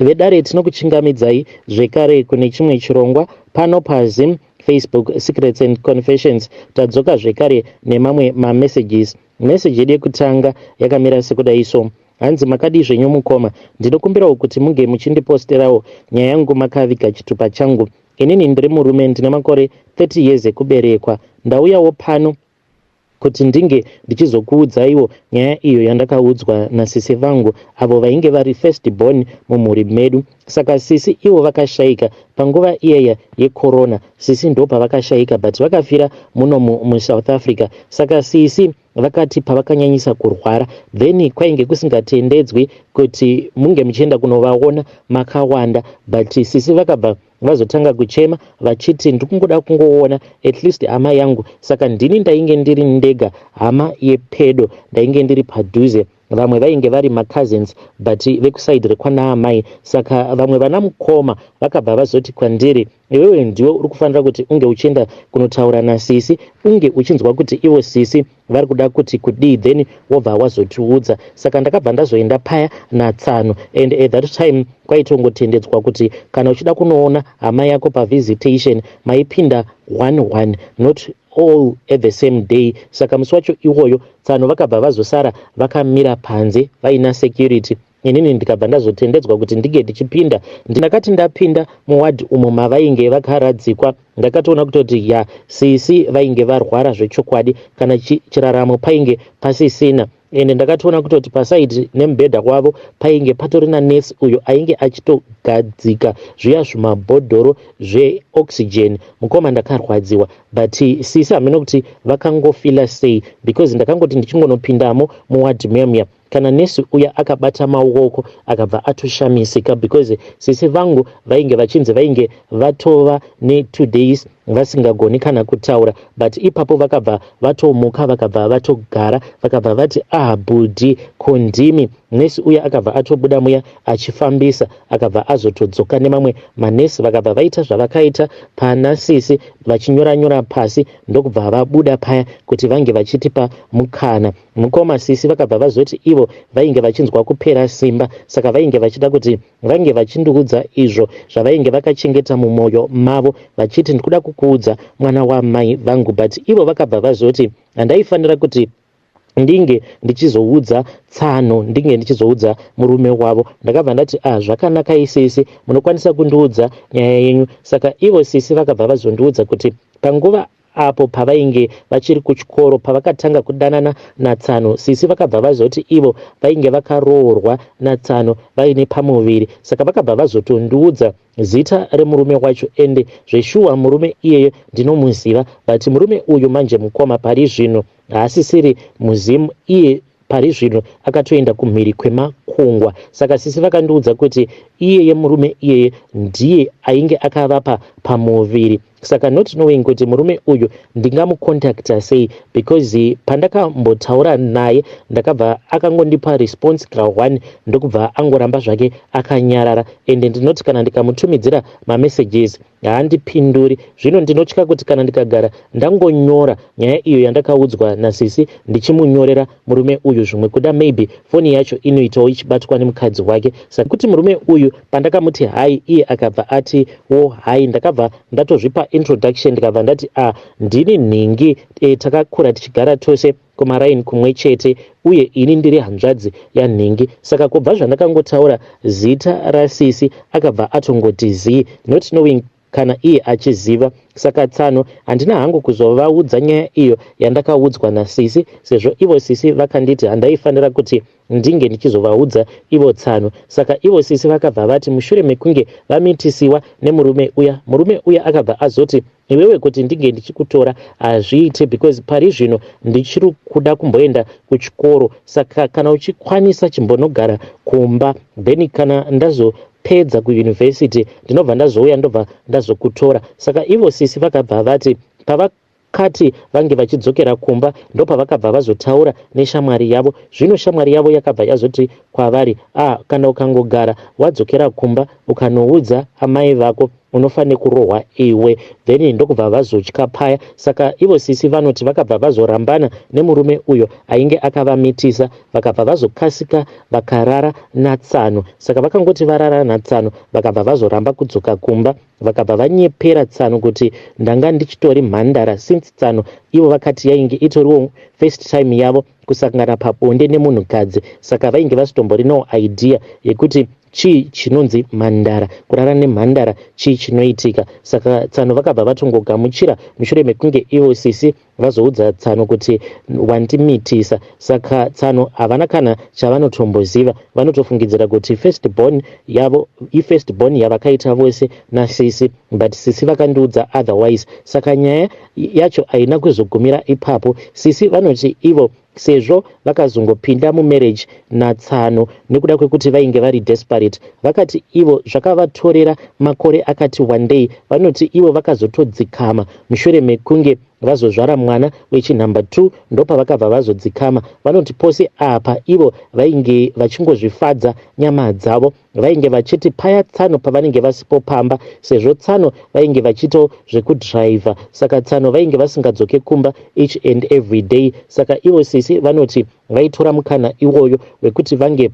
vedare tinokuchingamidzai zvekare kune chimwe chirongwa pano paZim, Facebook, Secrets and Confessions. Tadzoka zvekare nemamwe mamessages. Message yedu yekutanga yakamira sekudai so: hanzi makadi zvenyu mukoma, ndinokumbirawo kuti munge muchindiposterawo nyaya yangu makaviga chitupa changu. Inini ndiri murume ndine makore 30 years ekuberekwa. Ndauyawo pano kuti ndinge ndichizokuudzaiwo nyaya iyo yandakaudzwa nasisi vangu avo vainge vari first born mumhuri medu. Saka sisi ivo vakashayika panguva iyaya yecorona. Sisi ndo pavakashayika but vakafira muno muSouth Africa. Saka sisi vakati pavakanyanyisa kurwara then kwainge kusingatendedzwi kuti munge muchienda kunovaona makawanda, but sisi vakabva vazotanga kuchema vachiti ndikungoda kungoona at least hama yangu. Saka ndini ndainge ndiri ndega, hama yepedo ndainge ndiri padhuze. Vamwe vainge vari macousins but vekusaidi rekwana amai. Saka vamwe vana mukoma vakabva vazoti kwandiri, iwewe ndiwe uri kufanira kuti unge uchienda kunotaura nasisi, unge uchinzwa kuti ivo sisi vari kuda kuti kudii, then wobva wazotiudza. Saka ndakabva ndazoenda paya naTsano, and at that time kwaitongotendedzwa kuti kana uchida kunoona hama yako pavisitation maipinda 1-1, not all at the same day. Saka musi wacho iwoyo Tsano vakabva vazosara vakamira panze vaina security. Inini ndikabva ndazotendedzwa kuti ndige ndichipinda. Ndakati ndapinda muwadi umo mavainge vakaradzikwa, ndakatoona kutoti sisi vainge varwara zvechokwadi, kana chiraramo painge pasisina. Ende ndakatoona kutoti pasaidi nemubhedha wavo painge patorina nesi uyo ainge achitogadzika zviya zvimabhodhoro zveoxygen. Mukoma ndakarwadziwa, but sisi hameno kuti vakangofila sei, because ndakangoti ndichingonopindamo muwadi memya kana nesi uya akabata maoko akabva atoshamisika, because sisi vangu vainge vachinzi vainge vatova ne2 days vasingagoni kana kutaura, but ipapo vakabva vatomuka vakabva vatogara vakabva vati budhi kondimi. Nesi uya akabva atobuda muya achifambisa akabva azotodzoka nemamwe manesi vakabva vaita zvavakaita pana sisi vachinyora pasi, ndokubva vabuda paya kuti vange vachitipa mukana. Mukoma sisi vakabva vazoti ivo vainge vachinzwa kupera simba, saka vainge vachida kuti vange vachindiudza izvo zvavainge vakachengeta mumwoyo mavo, vachiti ndikuda kukuudza mwana wamai vangu, but ivo vakabva vazoti handaifanira kuti ndinge ndichizoudza Tsano, ndinge ndichizoudza murume wavo. Ndakabva ndati zvakanaka isisi, munokwanisa kundiudza nyaya yenyu. Saka ivo sisi vakabva vazondiudza kuti panguva apo pavainge vachiri kuchikoro pavakatanga kudanana naTsano, sisi vakabva vazoti ivo vainge vakaroorwa naTsano vaine pamuviri. Saka vakabva vazotondiudza zita remurume wacho, ende zveshuwa murume iyeyo ndinomuziva, but murume uyu manje mukoma pari zvino haasisiri muZim, iye pari zvino akatoenda kumhiri kwemakungwa. Saka sisi vakandiudza kuti iyeye murume iyeye ndiye ainge akavapa pamuviri. Saka not knowing kuti murume uyu ndingamukontakta sei, because pandakambotaura naye ndakabva akangondipa response gra1 ndokubva angoramba zvake akanyarara, ende ndinoti kana ndikamutumidzira mamessages haandipinduri. Zvino ndinotya kuti kana ndikagara ndangonyora nyaya iyo yandakaudzwa nasisi ndichimunyorera murume uyu zvimwe kuda maybe foni yacho inoitawo ichibatwa nemukadzi wake. Saka kuti murume uyu pandakamuti hai iye akabva ati hai, ndakabva ndatozvipa introduction ndikabva ndati ndini nhingi takakura tichigara tose kumaraini kumwe chete, uye ini ndiri hanzvadzi yanhingi. Saka kubva zvandakangotaura zita rasisi akabva atongoti zii, not knowing kana iye achiziva. Saka Tsano handina hangu kuzovaudza nyaya iyo yandakaudzwa nasisi, sezvo ivo sisi vakanditi handaifanira kuti ndinge ndichizovaudza ivo Tsano. Saka ivo sisi vakabva vati mushure mekunge vamitisiwa nemurume uya akabva azoti iwewe kuti ndinge ndichikutora hazviite, because pari zvino ndichiri kuda kumboenda kuchikoro. Saka kana uchikwanisa chimbonogara kumba, then kana ndazopedza kuuniversity ndinobva ndazouya ndobva ndazokutora. Saka ivo sisi vakabva vati pavakati vange vachidzokera kumba ndopavakabva vazotaura neshamwari yavo. Zvino shamwari yavo yakabva yazoti kwavari kana ukangogara wadzokera kumba ukanoudza amai vako unofanira kurohwa iwe. Then ndokubva vazotya paya. Saka ivo sisi vanoti vakabva vazorambana nemurume uyo ainge akavamitisa, vakabva vazokasika vakarara naTsano. Saka vakangoti varara naTsano vakabva vazoramba kudzoka kumba, vakabva vanyepera Tsano kuti ndanga ndichitori mhandara since Tsano ivo vakati yainge itoriwo first time yavo kusangana pabonde nemunhukadzi. Saka vainge vasitomborinawo idea yekuti chii chinonzi mhandara, kurara nemhandara chii chinoitika. Saka Tsano vakabva vatongogamuchira mushure mekunge ivo sisi vazoudza Tsano kuti wandimitisa. Saka Tsano havana kana chavanotomboziva, vanotofungidzira kuti firstborn yavo ifirstborn yavakaita vose nasisi, but sisi vakandiudza otherwise. Saka nyaya yacho haina kuzogumira ipapo. Sisi vanoti ivo sezvo vakazongopinda mumarriage naTsano nekuda kwekuti vainge vari desperate, vakati ivo zvakavatorera makore akati wandei. Vanoti ivo vakazotodzikama mushure mekunge vazozvara mwana wechinhamba 2 ndopavakabva vazodzikama. Vanoti pose apa ivo vainge vachingozvifadza nyama dzavo, vainge vachiti paya Tsano pavanenge vasipo pamba, sezvo Tsano vainge vachito zvekudhiraivha. Saka Tsano vainge vasingadzoke kumba each and every day. Saka ivo sisi vanoti vaitora mukana iwoyo wekuti vange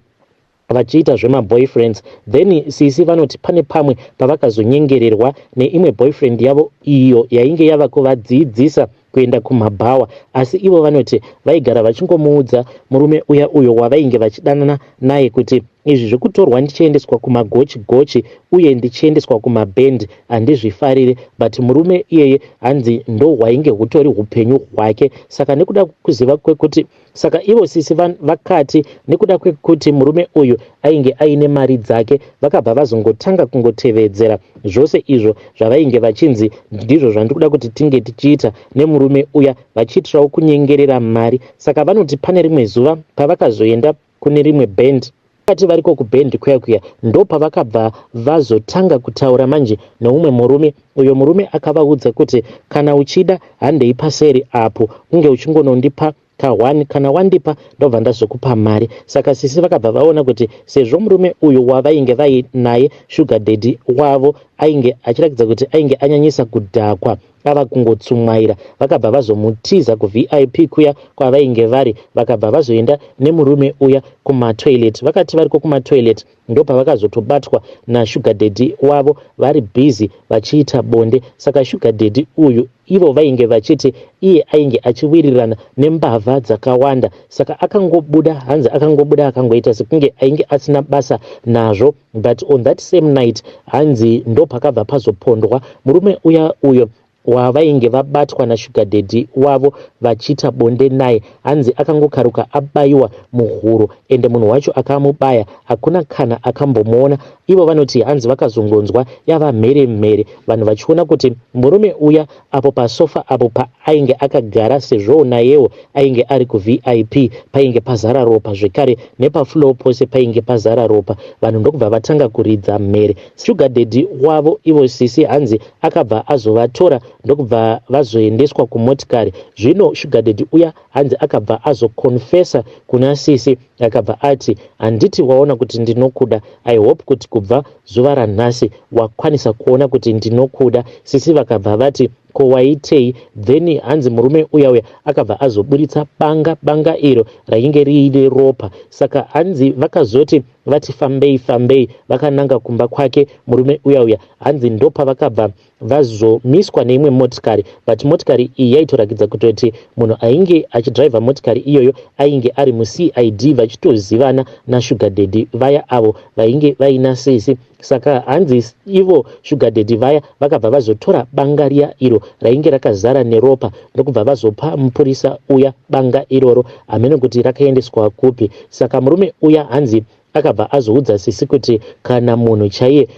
vachiita zvemaboyfriends. Then sisi vanoti pane pamwe pavakazonyengererwa neimwe boyfriend yavo iyo yainge yava kuvadzidzisa kuenda kumabhawa, asi ivo vanoti vaigara vachingomuudza murume uya uyo wavainge vachidanana naye kuti izvi zvekutorwa ndichiendeswa kumagochi uye ndichiendeswa kumabhendi handizvifarire, but murume iyeye hanzi ndo hwainge hutori upenyu hwake. Saka nekuda kuziva kwekuti, saka ivo sisi vakati nekuda kwekuti murume uyu ainge aine mari dzake, vakabva vazongotanga kungotevedzera zvose izvo zvavainge vachinzi ndizvo zvandikuda kuti tinge tichiita nemurume uya, vachiitirawo kunyengerera mari. Saka vanoti pane rimwe zuva pavakazoenda kune rimwe bhendi, vakati variko kubhendi kuya ndo pavakabva vazotanga kutaura manje neumwe murume. Uyo murume akavaudza kuti kana uchida handei paseri apo unge uchingonondipa ka1, kana wandipa ndobva ndazokupa mari. Saka sisi vakabva vaona kuti sezvo murume uyu wavainge vainaye sugar daddy wavo ainge achiratidza kuti ainge anyanyisa kudhakwa, ava kungotsumwaira, vakabva vazomutiza kuVIP kuya kwavainge vari, vakabva vazoenda nemurume uya kumatoilet. Vakati variko kumatoilet ndopavakazotobatwa nashuga daddy wavo vari busy vachiita bonde. Saka shuga daddy uyu ivo vainge vachiti iye ainge achiwirirana nembavha dzakawanda. Saka akangobuda, hanzi akangobuda akangoita sekunge ainge asina basa nazvo, but on that same night hanzi ndo pakabva pazopondwa murume uya uyo wavainge vabatwa nashuga daddy wavo vachiita bonde naye. Hanzi akangokaruka abayiwa muhuro, ende munhu wacho akamubaya, hakuna kana akambomuona. Ivo vanoti hanzi vakazongonzwa yava mhere, vanhu vachiona kuti murume uya apo pasofa apo paainge akagara, sezvo nayewo ainge ari kuVIP painge pazara ropa, zvekare nepafloor pose painge pazara ropa. Vanhu ndokubva vatanga kuridza mhere. Sugar daddy wavo ivo sisi hanzi akabva azovatora ndokubva vazoendeswa kumotikari. Zvino sugar daddy uya hanzi akabva azokonfesa kuna sisi, akabva ati handiti waona kuti ndinokuda, I hope kuti kubva zuva ranhasi wakwanisa kuona kuti ndinokuda. Sisi vakabva vati ko waitei? Then hanzi murume uya akabva azoburitsa banga iro rainge riine ropa. Saka hanzi vakazoti vati fambei vakananga kumba kwake murume uya hanzi ndopa vakabva vazomiswa neimwe motikari, but motikari iyi yaitorakidza kutoti munhu ainge achidhiraivha motikari iyoyo ainge ari muCID vachitozivana nashuga daddy vaya avo vainge vaina sisi. Saka hanzi ivo sugar daddy vaya vakabva vazotora banga riya iro rainge rakazara neropa ndokubva vazopa mupurisa uya banga iroro amene kuti rakaendeswa kupi. Saka murume uya hanzi akabva azoudza sisi kuti kana munhu chaiye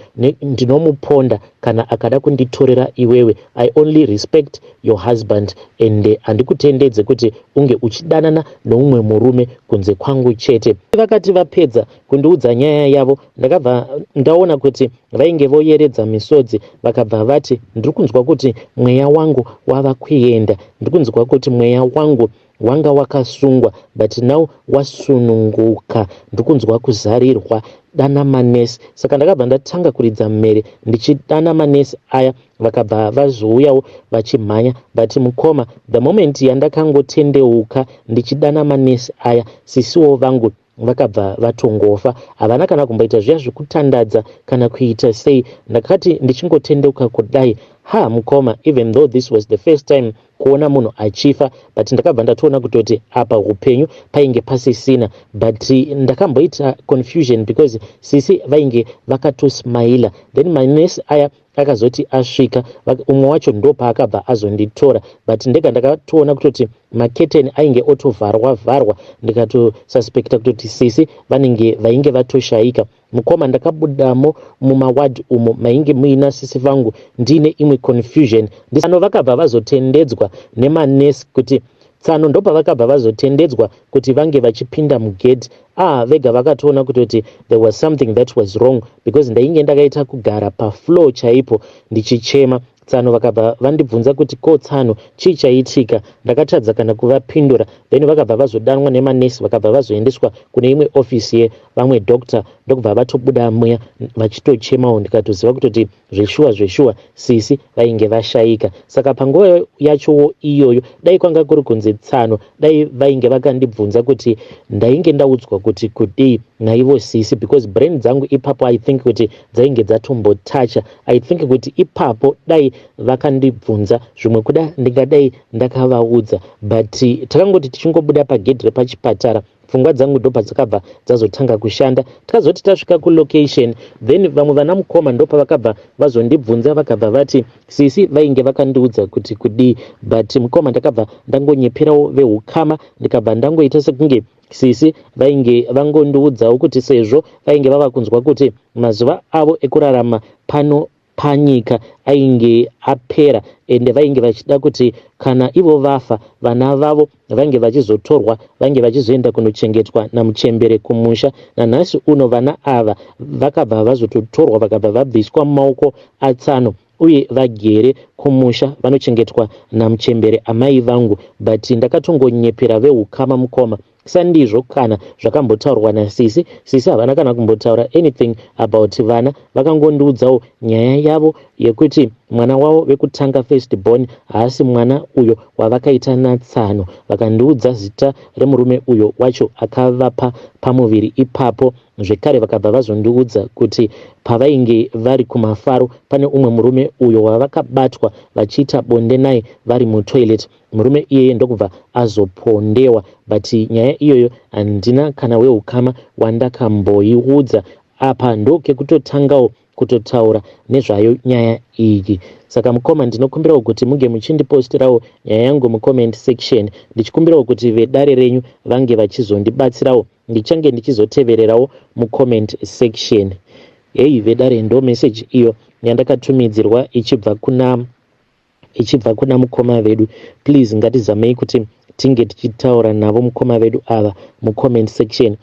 ndinomuponda kana akada kunditorera iwewe, I only respect your husband, and handikutendedze kuti unge uchidanana noumwe murume kunze kwangu chete. Vakati vapedza kundiudza nyaya yavo, ndakabva ndaona kuti vainge voyeredza misodzi, vakabva vati ndiri kunzwa kuti mweya wangu wava kuenda, ndiri kunzwa kuti mweya wangu wanga wakasungwa but now wasununguka, ndikunzwa kuzarirwa. ndichidana manesi. Saka ndakabva ndatanga kuridza mmere ndichidana manesi aya, vakabva vazouyawo vachimhanya. But mukoma, the moment yandakangotendeuka ndichidana manesi aya, sisiwo vangu vakabva vatongofa. Havana kana kumboita zviya zvekutandadza kana kuita sei. Ndakati ndichingotendeuka kudai, mukoma, even though this was the first time kuona munhu achifa, but ndakabva ndatoona kutoti apa upenyu painge pasisina. But ndakamboita confusion because sisi vainge vakatosmaila. Then manesi aya akazoti asvika, umwe wacho ndo paakabva azonditora. But ndega ndakatoona kutoti maketeni ainge otovharwa, ndikatosuspekta kutoti sisi vainge vatoshaika. Mukoma, ndakabudamo mumawadi umo mainge muina sisi vangu ndine imwe confusion. Tsano vakabva vazotendedzwa nemanesi kuti tsano ndo pavakabva vazotendedzwa kuti vange vachipinda mugedhi. Vega vakatoona kutoti there was something that was wrong because ndainge ndakaita kugara pafloor chaipo ndichichema. Tsano vakabva vandibvunza kuti ko Tsano chii chaitika, ndakatadza kana kuvapindura. Then vakabva vazodanwa nemanesi, vakabva vazoendeswa kune imwe ofisi yevamwe doctor, ndokubva vatobuda muya vachitochemawo. Ndikatoziva kutoti zveshuwa sisi vainge vashaika. Saka panguva yacho iyoyo dai kwanga kuri kunzi Tsano, dai vainge vakandibvunza kuti ndainge ndaudzwa kuti kudii naivo sisi, because brain dzangu ipapo I think kuti dzainge dzatombotacha. I think kuti ipapo dai vakandibvunza zvimwe kuda ndingadai ndakavaudza. But takangoti tichingobuda pagedhi repachipatara, pfungwa dzangu ndo padzakabva dzazotanga kushanda. Takazoti tasvika kulocation, then vamwe vana mukoma ndo pavakabva vazondibvunza, vakabva vati sisi vainge vakandiudza kuti kudii. But mukoma, ndakabva ndangonyeperawo veukama, ndikabva ndangoita sekunge sisi vainge vangondiudzawo kuti sezvo vainge vava kunzwa kuti mazuva avo ekurarama pano panyika ainge apera, ende vainge vachida kuti kana ivo vafa vana vavo vange vachizotorwa vange vachizoenda kunochengetwa namuchembere kumusha. Nanhasi uno vana ava vakabva vazototorwa vakabva vabviswa mumaoko aTsano uye vagere kumusha vanochengetwa namuchembere amai vangu. But ndakatongonyepera veukama mukoma, sandizvo kana zvakambotaurwa nasisi. Sisi havana kana kumbotaura anything about vana, vakangondiudzawo nyaya yavo yekuti mwana wavo wekutanga first born haasi mwana uyo wavakaita naTsano. Vakandiudza zita remurume uyo wacho akavapa pamuviri ipapo. Zvekare vakabva vazondiudza kuti pavainge vari kumafaro pane umwe murume uyo wavakabatwa vachiita bonde naye vari mutoilet. Murume iyeye ndokubva azopondewa. But nyaya iyoyo handina kana weukama wandakamboiudza. Apa ndokekutotangawo kutotaura nezvayo nyaya iyi. Saka mukoma, ndinokumbirawo kuti muge muchindipostirawo nyaya yangu mucomment section, ndichikumbirawo kuti vedare renyu vange vachizondibatsirawo. Ndichange ndichizotevererawo mucomment section. Vedare ndo message iyo yandakatumidzirwa ichibva kuna mukoma vedu. Please ngatizamei kuti tinge tichitaura navo mukoma vedu ava mucomment section.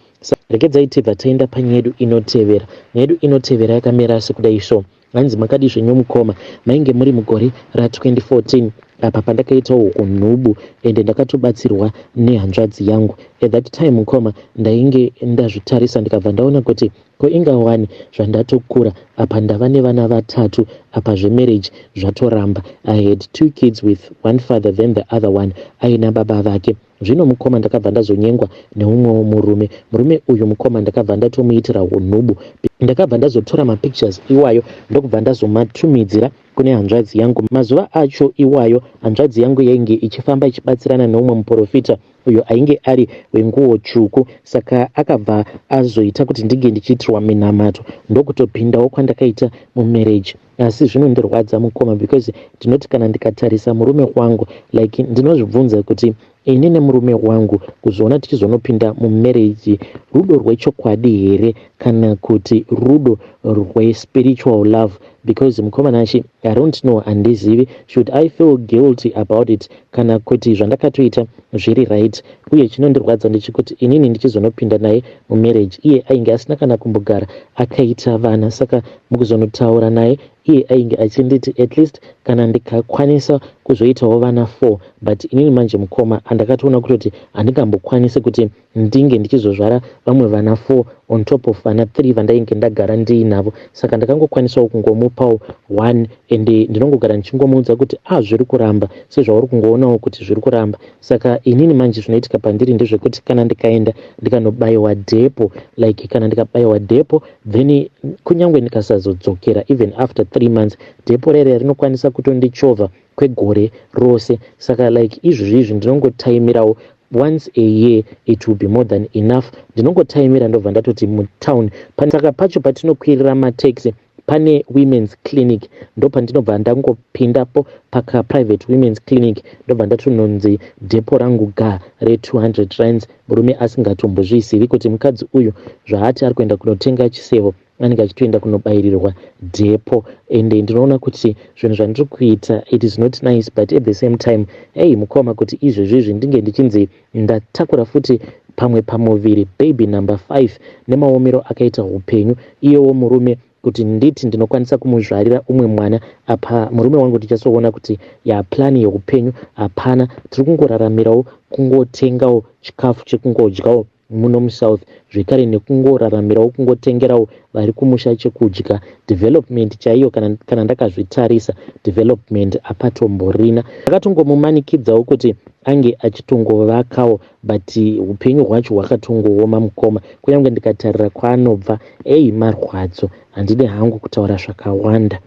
Rekedzai tibva taenda panyedu inotevera. Nyedu inotevera yakamira sekudai so. Hanzi makadi zvenyu mukoma, mainge muri mugore ra2014 apa pandakaitawo unhubu ende ndakatobatsirwa nehanzvadzi yangu. At that time mukoma, ndainge ndazvitarisa ndikabva ndaona kuti ko ingawani zvandatokura apa ndava nevana vatatu apa zvemarriage zvatoramba. I had 2 kids with one father, then the other one aina baba vake. Zvino mukoma, ndakabva ndazonyengwa neumwewo murume uyu mukoma ndakabva ndatomuitira unhubu. Ndakabva ndazotora mapictures iwayo ndokubva ndazomatumidzira kune hanzvadzi yangu. Mazuva acho iwayo hanzvadzi yangu yainge ichifamba ichibatsirana neumwe muprofita uyo ainge ari wenguo tsvuku. Saka akabva azoita kuti ndige ndichiitirwa minamato ndokutopindawo kwandakaita mumarriage. Asi zvinondirwadza mukoma because ndinoti kana ndikatarisa murume wangu like ndinozvibvunza kuti ini nemurume wangu kuzoona tichizonopinda mumarriage, rudo rwechokwadi here kana kuti rudo rwespiritual love? because mukomana achi I don't know, handizivi, should I feel guilty about it kana kuti zvandakatoita zviri right. Uye chinondirwadza ndechekuti inini ndichizonopinda naye mumarriage iye ainge asina kana kumbogara akaita vana, saka mukuzonotaura naye iye ainge achinditi at least kana ndikakwanisa kuzoitawo vana 4, but inini manje mukoma andakatoona kutoti handingambokwanisi kuti ndinge ndichizozvara vamwe vana 4 on top of vana 3 vandainge ndagara ndiinavo, saka ndakangokwanisawo kungomupawo 1 ende ndinongogara ndichingomudza kuti zviri kuramba sezvauri kungoonawo kuti zviri kuramba. Saka inini manje zvinoitika pandiri ndezvekuti kana ndikaenda ndikanobayiwa dhepo, like kana ndikabayiwa dhepo then kunyange ndikasazodzokera even after 3 months dhepo rere rinokwanisa kutondichovha kwegore rose. Saka like izvozvi ndinongotaimirawo once a year, it will be more than enough. Ndinongotaimira ndobva ndatoti mutown. Saka pacho patinokwirira mataxi pane women's clinic, ndo pandinobva ndangopindapo paka private women's clinic, ndobva ndatononzi dhepo rangu ga re200 rands, murume asingatombozvizivi kuti mukadzi uyu zvaati ari kuenda kunotenga chisevo anenge achitoenda kunobayirirwa dhepo. Ende ndinoona kuti zvinhu zvandiri kuita it is not nice, but at the same time mukoma kuti izvozvizvi ndinge ndichinzi ndatakura futi pamwe pamuviri baby number 5 nemaomero akaita upenyu, iyewo murume kuti nditi ndinokwanisa kumuzvarira umwe mwana apa murume wangu tichasoona kuti plani yeupenyu hapana, tiri kungoraramirawo kungotengawo chikafu chekungodyawo muno muSouth, zvekare nekungoraramirawo kungotengerawo vari kumusha chekudya. Development chaiyo kana ndakazvitarisa development apatomborina. Ndakatongomumanikidzawo kuti ange achitongovakawo, but upenyu hwacho hwakatongooma mukoma. Kunyange ndikatarira kwaanobva marwadzo, handine hangu kutaura zvakawanda.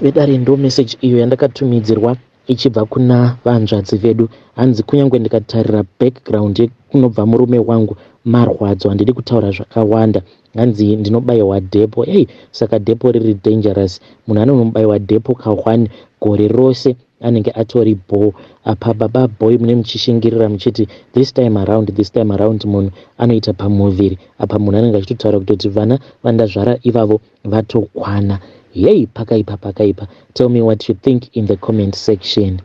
Vedare ndo message iyo yandakatumidzirwa ichibva kuna vanzvadzi vedu. Hanzi kunyange ndikatarira background kunobva murume wangu marwadzo, handidi kutaura zvakawanda. Hanzi ndinobayiwa dhepo. Saka dhepo riri dangerous. Munhu anonobayiwa dhepo ka1 gore rose anenge atori bho. Apa baba boy mune muchishingirira muchiti this time around munhu anoita pamuviri. Apa munhu anenge achitotaura kutoti vana vandazvara ivavo vatokwana. Pakaipa. Tell me what you think in the comment section.